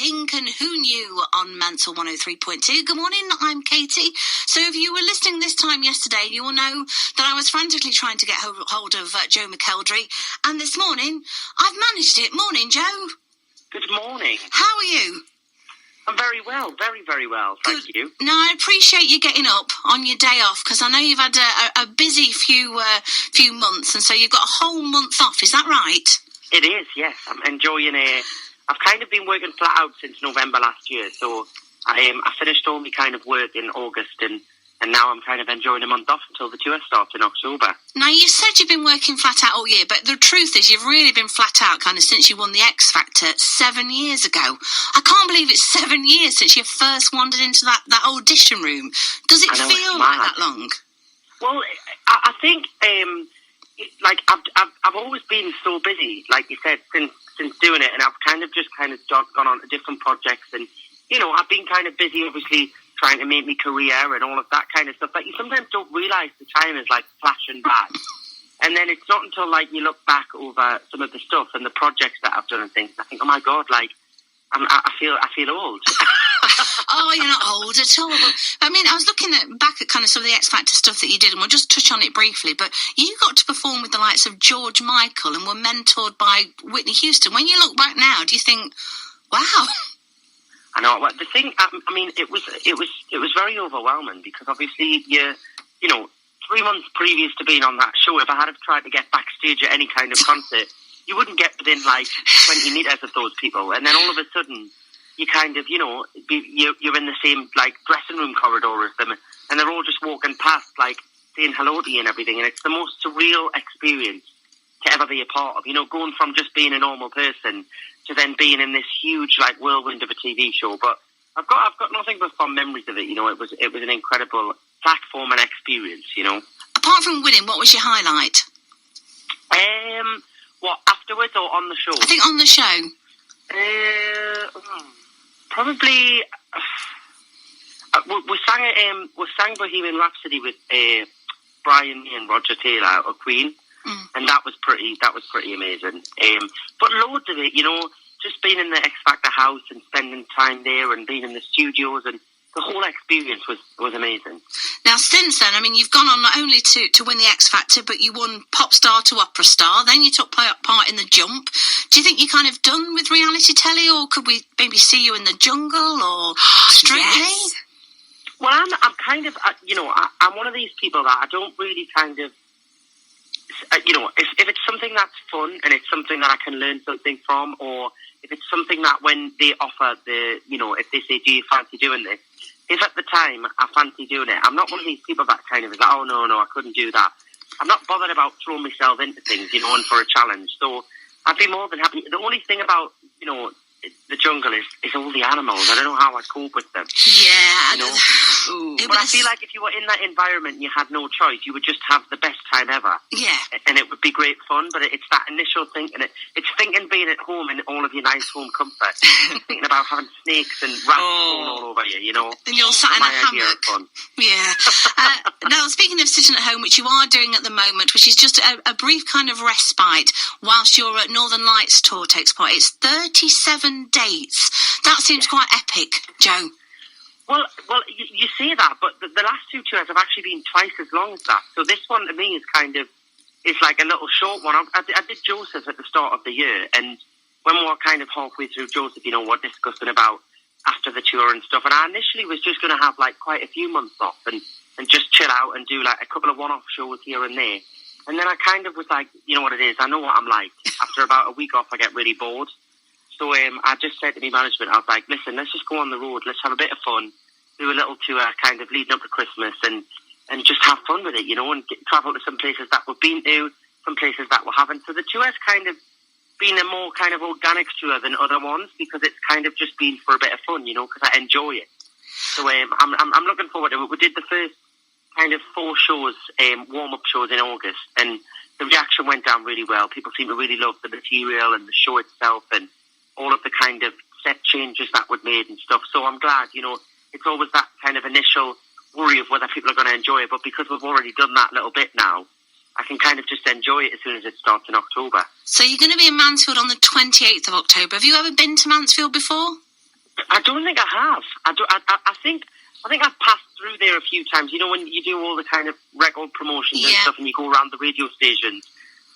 Pink and Who Knew on Mansfield 103.2. Good morning, I'm Katie. So if you were listening this time yesterday, you will know that I was frantically trying to get hold of Joe McElderry. And this morning, I've managed it. Morning, Joe. Good morning. How are you? I'm very well, very well, thank you. Now, I appreciate you getting up on your day off, because I know you've had a busy few months, and so you've got a whole month off, is that right? It is, yes. I'm enjoying it. I've kind of been working flat out since November last year, so I finished all my kind of work in August, and now I'm kind of enjoying a month off until the tour starts in October. Now, you said you've been working flat out all year, but the truth is you've really been flat out kind of since you won the X Factor 7 years ago. I can't believe it's 7 years since you first wandered into that audition room. Does it feel like that long? Well, I think, I've always been so busy, like you said, since doing it, and I've kind of gone on to different projects, and, you know, I've been kind of busy, obviously, trying to make my career and all of that kind of stuff, but you sometimes don't realise the time is like flashing by. And then it's not until like you look back over some of the stuff and the projects that I've done and things, I think, oh my God, like I feel old. Oh, you're not old at all. But, I mean, I was looking back at kind of some of the X Factor stuff that you did, and we'll just touch on it briefly, but you got to perform with the likes of George Michael and were mentored by Whitney Houston. When you look back now, do you think, wow? I know. Well, the thing, I mean, it was very overwhelming, because obviously you know, 3 months previous to being on that show, if I had have tried to get backstage at any kind of concert, you wouldn't get within like 20 metres of those people, and then all of a sudden you kind of, you know, you're in the same like dressing room corridor as them, and they're all just walking past, like saying hello to you and everything, and it's the most surreal experience to ever be a part of. You know, going from just being a normal person to then being in this huge like whirlwind of a TV show. But I've got nothing but fond memories of it. You know, it was an incredible platform and experience. You know. Apart from winning, what was your highlight? What, afterwards or on the show? I think on the show. Probably. We sang Bohemian Rhapsody with Brian May and Roger Taylor of Queen. And that was pretty amazing. But loads of it, you know, just being in the X Factor house and spending time there and being in the studios, and the whole experience was amazing. Now, since then, I mean, you've gone on not only to win the X Factor, but you won Pop Star to Opera Star. Then you took part in The Jump. Do you think you're kind of done with reality telly, or could we maybe see you in The Jungle or Strictly? Yes. Well, I'm kind of, you know, I'm one of these people that I don't really kind of, you know, if it's something that's fun and it's something that I can learn something from, or if it's something that when they offer you know, if they say, do you fancy doing this? If at the time I fancy doing it, I'm not one of these people that kind of is like, oh no, I couldn't do that. I'm not bothered about throwing myself into things, you know, and for a challenge. So I'd be more than happy. The only thing about, you know, The Jungle is all the animals. I don't know how I'd cope with them. Yeah. You know? But I feel like if you were in that environment and you had no choice, you would just have the best time ever. Yeah. And it would be great fun, but it's that initial thinking. It's thinking being at home in all of your nice home comfort. Thinking about having snakes and rats falling all over you, you know. And you're sat in a hammock. Yeah. Now, speaking of sitting at home, which you are doing at the moment, which is just a brief kind of respite whilst your Northern Lights tour takes part. It's 37 dates. That seems quite epic, Joe. Well, you say that, but the last two tours have actually been twice as long as that. So this one to me is like a little short one. I did Joseph at the start of the year, and when we were kind of halfway through Joseph, you know, we're discussing about after the tour and stuff. And I initially was just going to have like quite a few months off and just chill out and do like a couple of one-off shows here and there. And then I kind of was like, you know what it is, I know what I'm like. After about a week off, I get really bored. So I just said to my management, I was like, listen, let's just go on the road, let's have a bit of fun, do a little tour kind of leading up to Christmas and just have fun with it, you know, and travel to some places that we've been to, some places that we haven't. So the tour's kind of been a more kind of organic tour than other ones, because it's kind of just been for a bit of fun, you know, because I enjoy it. So I'm looking forward to it. We did the first kind of 4 shows, warm-up shows in August, and the reaction went down really well. People seem to really love the material and the show itself and all of the kind of set changes that were made and stuff. So I'm glad, you know, it's always that kind of initial worry of whether people are going to enjoy it, but because we've already done that little bit now, I can kind of just enjoy it as soon as it starts in October. So you're going to be in Mansfield on the 28th of October. Have you ever been to Mansfield before? I don't think I have. I think I've passed through there a few times. You know, when you do all the kind of record promotions and stuff, and you go around the radio stations.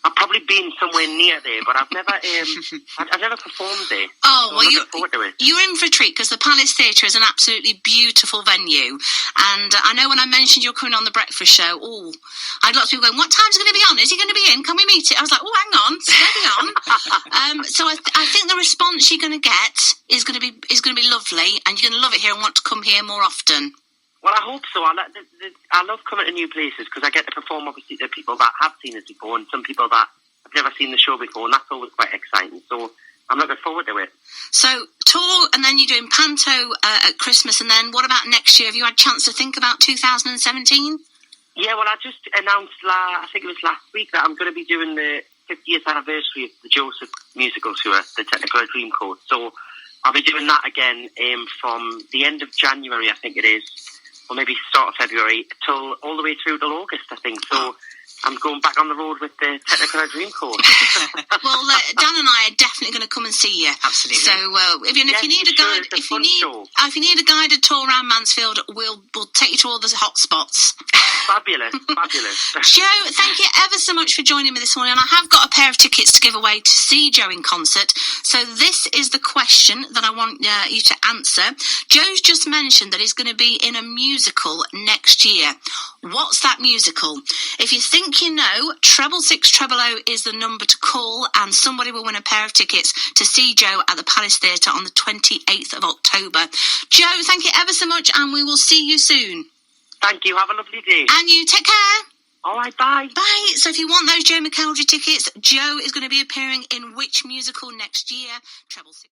I've probably been somewhere near there, but I've never, I've never performed there. Oh, so well, you're in for a treat because the Palace Theatre is an absolutely beautiful venue. And I know when I mentioned you're coming on the breakfast show, I had lots of people going, what time's it going to be on? Is he going to be in? Can we meet it? I was like, hang on, steady on. So I think the response you're going to get is going to be lovely, and you're going to love it here and want to come here more often. Well, I hope so. I love coming to new places because I get to perform, obviously, to people that have seen it before and some people that have never seen the show before, and that's always quite exciting. So I'm looking forward to it. So tour, and then you're doing Panto at Christmas, and then what about next year? Have you had a chance to think about 2017? Yeah, well, I just announced, I think it was last week, that I'm going to be doing the 50th anniversary of the Joseph musical tour, the Technicolor Dreamcoat. So I'll be doing that again from the end of January, I think it is, or maybe start of February, till all the way through till August, I think. So I'm going back on the road with the Technicolor Dreamcoat. Well, Dan and I are definitely going to come and see you. Absolutely. So if you need a guided tour around Mansfield, we'll take you to all the hot spots. Fabulous. Joe, thank you ever so much for joining me this morning. And I have got a pair of tickets to give away to see Joe in concert. So this is the question that I want you to answer. Joe's just mentioned that he's going to be in a musical next year. What's that musical? If you think you know, 66600 is the number to call, and somebody will win a pair of tickets to see Joe at the Palace Theatre on the 28th of October. Joe, thank you ever so much, and we will see you soon. Thank you. Have a lovely day. And you take care. All right, bye. Bye. So if you want those Joe McElderry tickets, Joe is going to be appearing in which musical next year? 666